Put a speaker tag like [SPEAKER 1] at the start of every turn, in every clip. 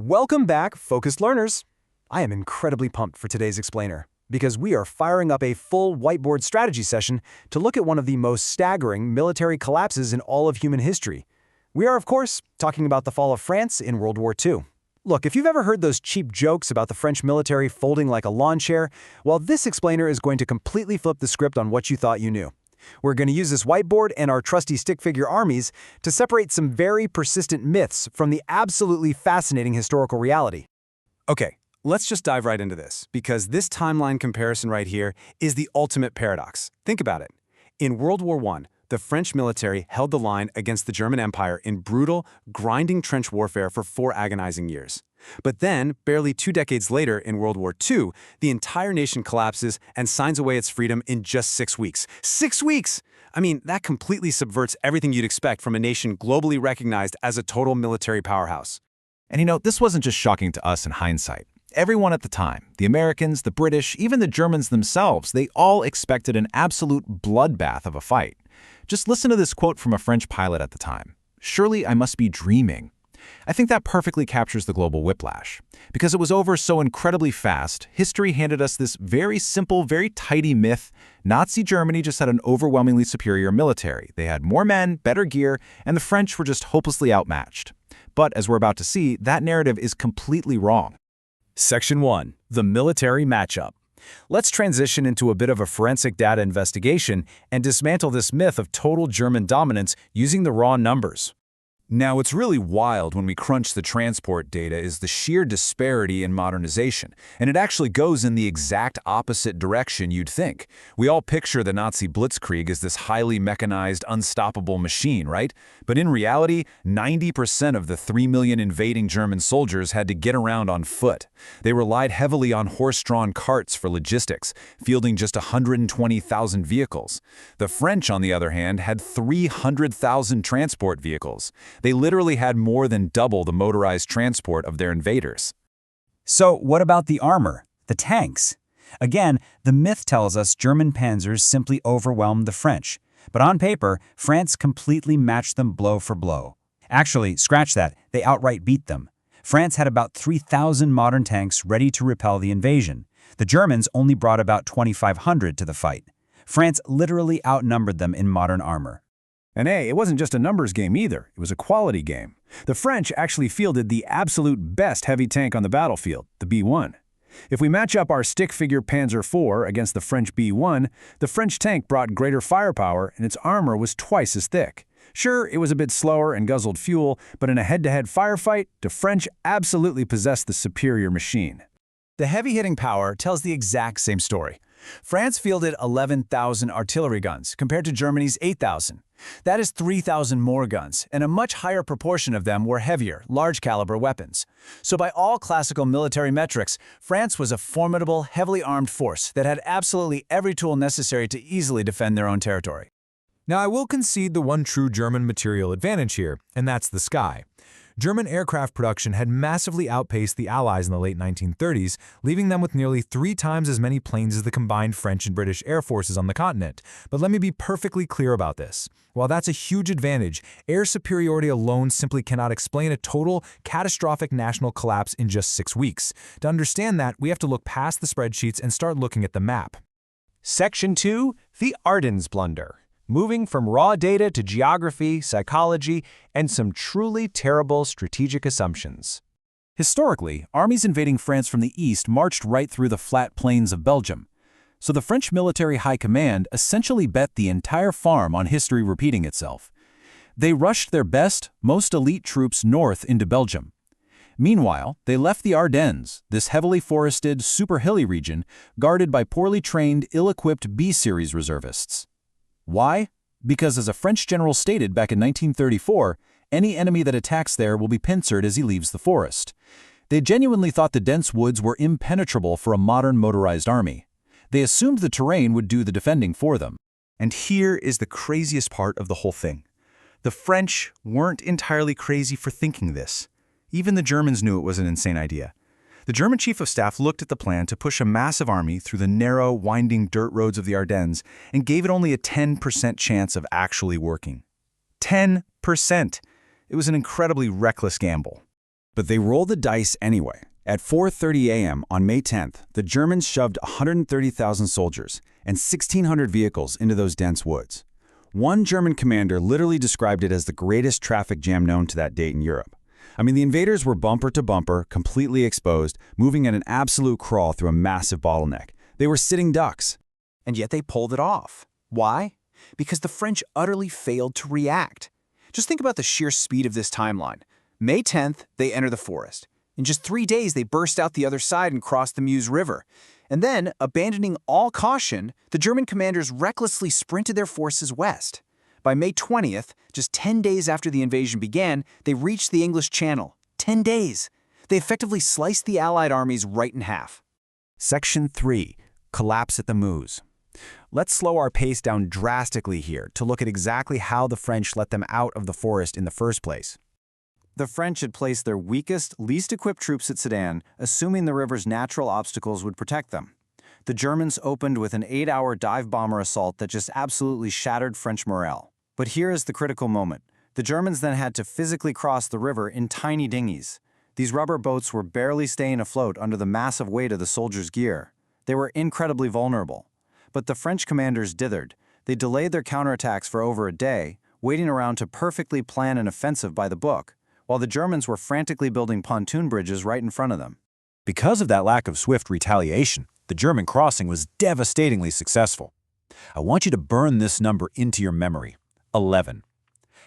[SPEAKER 1] Welcome back, focused learners. I am incredibly pumped for today's explainer, because we are firing up a full whiteboard strategy session to look at one of the most staggering military collapses in all of human history. We are, of course, talking about the fall of France in World War II. Look, if you've ever heard those cheap jokes about the French military folding like a lawn chair, well, this explainer is going to completely flip the script on what you thought you knew. We're going to use this whiteboard and our trusty stick figure armies to separate some very persistent myths from the absolutely fascinating historical reality. Okay, let's just dive right into this, because this timeline comparison right here is the ultimate paradox. Think about it. In World War I, the French military held the line against the German Empire in brutal, grinding trench warfare for 4 agonizing years. But then, barely 2 decades later in World War II, the entire nation collapses and signs away its freedom in just 6 weeks. 6 weeks! I mean, that completely subverts everything you'd expect from a nation globally recognized as a total military powerhouse.
[SPEAKER 2] And this wasn't just shocking to us in hindsight. Everyone at the time, the Americans, the British, even the Germans themselves, they all expected an absolute bloodbath of a fight. Just listen to this quote from a French pilot at the time. "Surely I must be dreaming." I think that perfectly captures the global whiplash. Because it was over so incredibly fast, history handed us this very simple, very tidy myth. Nazi Germany just had an overwhelmingly superior military. They had more men, better gear, and the French were just hopelessly outmatched. But as we're about to see, that narrative is completely wrong.
[SPEAKER 1] Section 1. The military matchup. Let's transition into a bit of a forensic data investigation and dismantle this myth of total German dominance using the raw numbers.
[SPEAKER 3] Now, what's really wild when we crunch the transport data is the sheer disparity in modernization, and it actually goes in the exact opposite direction you'd think. We all picture the Nazi blitzkrieg as this highly mechanized, unstoppable machine, right? But in reality, 90% of the 3 million invading German soldiers had to get around on foot. They relied heavily on horse-drawn carts for logistics, fielding just 120,000 vehicles. The French, on the other hand, had 300,000 transport vehicles. They literally had more than double the motorized transport of their invaders.
[SPEAKER 4] So what about the armor, the tanks? Again, the myth tells us German panzers simply overwhelmed the French. But on paper, France completely matched them blow for blow. Actually, scratch that, they outright beat them. France had about 3,000 modern tanks ready to repel the invasion. The Germans only brought about 2,500 to the fight. France literally outnumbered them in modern armor.
[SPEAKER 1] And hey, it wasn't just a numbers game either, it was a quality game. The French actually fielded the absolute best heavy tank on the battlefield, the B1. If we match up our stick figure Panzer IV against the French B1, the French tank brought greater firepower and its armor was twice as thick. Sure, it was a bit slower and guzzled fuel, but in a head-to-head firefight, the French absolutely possessed the superior machine. The heavy-hitting power tells the exact same story. France fielded 11,000 artillery guns compared to Germany's 8,000. That is 3,000 more guns, and a much higher proportion of them were heavier, large-caliber weapons. So by all classical military metrics, France was a formidable, heavily armed force that had absolutely every tool necessary to easily defend their own territory.
[SPEAKER 3] Now, I will concede the one true German material advantage here, and that's the sky. German aircraft production had massively outpaced the Allies in the late 1930s, leaving them with nearly 3 times as many planes as the combined French and British air forces on the continent. But let me be perfectly clear about this. While that's a huge advantage, air superiority alone simply cannot explain a total, catastrophic national collapse in just 6 weeks. To understand that, we have to look past the spreadsheets and start looking at the map.
[SPEAKER 1] Section 2. The Ardennes Blunder. Moving from raw data to geography, psychology, and some truly terrible strategic assumptions.
[SPEAKER 2] Historically, armies invading France from the east marched right through the flat plains of Belgium. So the French military high command essentially bet the entire farm on history repeating itself. They rushed their best, most elite troops north into Belgium. Meanwhile, they left the Ardennes, this heavily forested, super hilly region, guarded by poorly trained, ill-equipped B-series reservists. Why? Because as a French general stated back in 1934, any enemy that attacks there will be pincered as he leaves the forest. They genuinely thought the dense woods were impenetrable for a modern motorized army. They assumed the terrain would do the defending for them.
[SPEAKER 1] And here is the craziest part of the whole thing. The French weren't entirely crazy for thinking this. Even the Germans knew it was an insane idea. The German chief of staff looked at the plan to push a massive army through the narrow, winding dirt roads of the Ardennes and gave it only a 10% chance of actually working. 10%! It was an incredibly reckless gamble.
[SPEAKER 4] But they rolled the dice anyway. At 4:30 a.m. on May 10th, the Germans shoved 130,000 soldiers and 1,600 vehicles into those dense woods. One German commander literally described it as the greatest traffic jam known to that date in Europe. I mean, the invaders were bumper to bumper, completely exposed, moving at an absolute crawl through a massive bottleneck. They were sitting ducks.
[SPEAKER 1] And yet they pulled it off. Why? Because the French utterly failed to react. Just think about the sheer speed of this timeline. May 10th, they enter the forest. In just 3 days, they burst out the other side and crossed the Meuse River. And then, abandoning all caution, the German commanders recklessly sprinted their forces west. By May 20th, just 10 days after the invasion began, they reached the English Channel. 10 days! They effectively sliced the Allied armies right in half.
[SPEAKER 4] Section 3. Collapse at the Meuse. Let's slow our pace down drastically here to look at exactly how the French let them out of the forest in the first place.
[SPEAKER 1] The French had placed their weakest, least equipped troops at Sedan, assuming the river's natural obstacles would protect them. The Germans opened with an 8-hour dive bomber assault that just absolutely shattered French morale. But here is the critical moment. The Germans then had to physically cross the river in tiny dinghies. These rubber boats were barely staying afloat under the massive weight of the soldiers' gear. They were incredibly vulnerable. But the French commanders dithered. They delayed their counterattacks for over a day, waiting around to perfectly plan an offensive by the book, while the Germans were frantically building pontoon bridges right in front of them.
[SPEAKER 2] Because of that lack of swift retaliation, the German crossing was devastatingly successful. I want you to burn this number into your memory: 11.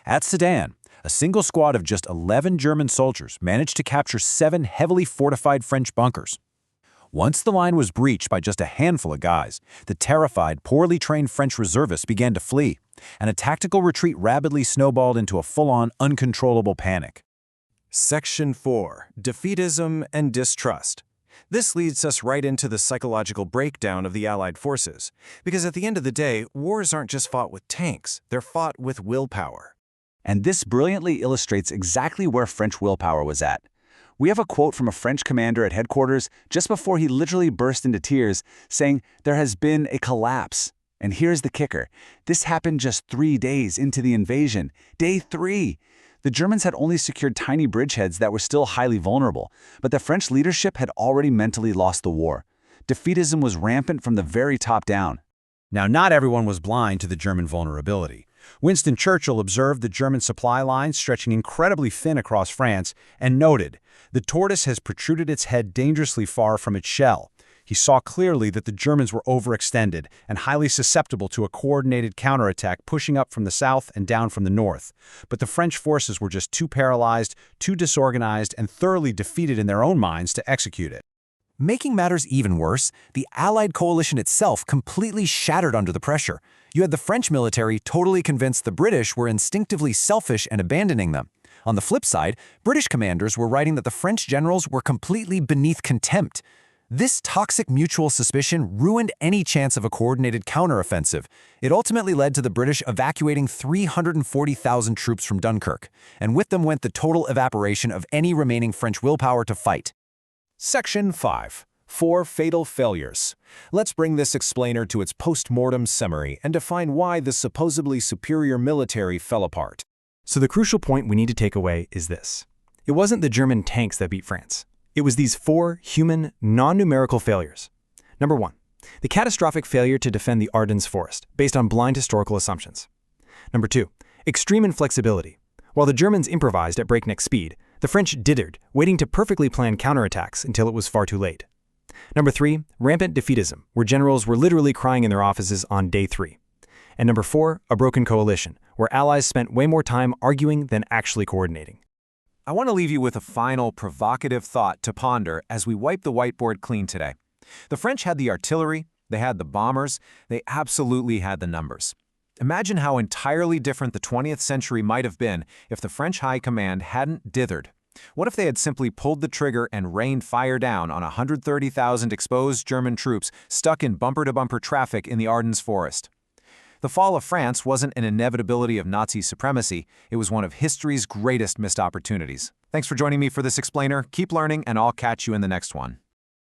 [SPEAKER 2] At Sedan, a single squad of just 11 German soldiers managed to capture 7 heavily fortified French bunkers. Once the line was breached by just a handful of guys, the terrified, poorly trained French reservists began to flee, and a tactical retreat rapidly snowballed into a full-on, uncontrollable panic.
[SPEAKER 1] Section 4. Defeatism and Distrust. This leads us right into the psychological breakdown of the Allied forces, because at the end of the day, wars aren't just fought with tanks, they're fought with willpower.
[SPEAKER 4] And this brilliantly illustrates exactly where French willpower was at. We have a quote from a French commander at headquarters just before he literally burst into tears, saying, "There has been a collapse." And here's the kicker. This happened just 3 days into the invasion. Day 3. The Germans had only secured tiny bridgeheads that were still highly vulnerable, but the French leadership had already mentally lost the war. Defeatism was rampant from the very top down.
[SPEAKER 2] Now, not everyone was blind to the German vulnerability. Winston Churchill observed the German supply lines stretching incredibly thin across France and noted, "The tortoise has protruded its head dangerously far from its shell." He saw clearly that the Germans were overextended and highly susceptible to a coordinated counterattack pushing up from the south and down from the north. But the French forces were just too paralyzed, too disorganized, and thoroughly defeated in their own minds to execute it. Making matters even worse, the Allied coalition itself completely shattered under the pressure. You had the French military totally convinced the British were instinctively selfish and abandoning them. On the flip side, British commanders were writing that the French generals were completely beneath contempt. This toxic mutual suspicion ruined any chance of a coordinated counteroffensive. It ultimately led to the British evacuating 340,000 troops from Dunkirk, and with them went the total evaporation of any remaining French willpower to fight. Section 5. 4 Fatal Failures. Let's bring this explainer to its post-mortem summary and define why the supposedly superior military fell apart.
[SPEAKER 5] So the crucial point we need to take away is this. It wasn't the German tanks that beat France. It was these 4 human, non-numerical failures. Number 1, the catastrophic failure to defend the Ardennes forest, based on blind historical assumptions. Number 2, extreme inflexibility. While the Germans improvised at breakneck speed, the French dithered, waiting to perfectly plan counterattacks until it was far too late. Number 3, rampant defeatism, where generals were literally crying in their offices on day 3. And number 4, a broken coalition, where allies spent way more time arguing than actually coordinating.
[SPEAKER 3] I want to leave you with a final provocative thought to ponder as we wipe the whiteboard clean today. The French had the artillery, they had the bombers, they absolutely had the numbers. Imagine how entirely different the 20th century might have been if the French High Command hadn't dithered. What if they had simply pulled the trigger and rained fire down on 130,000 exposed German troops stuck in bumper-to-bumper traffic in the Ardennes forest? The fall of France wasn't an inevitability of Nazi supremacy, it was one of history's greatest missed opportunities. Thanks for joining me for this explainer. Keep learning, and I'll catch you in the next one.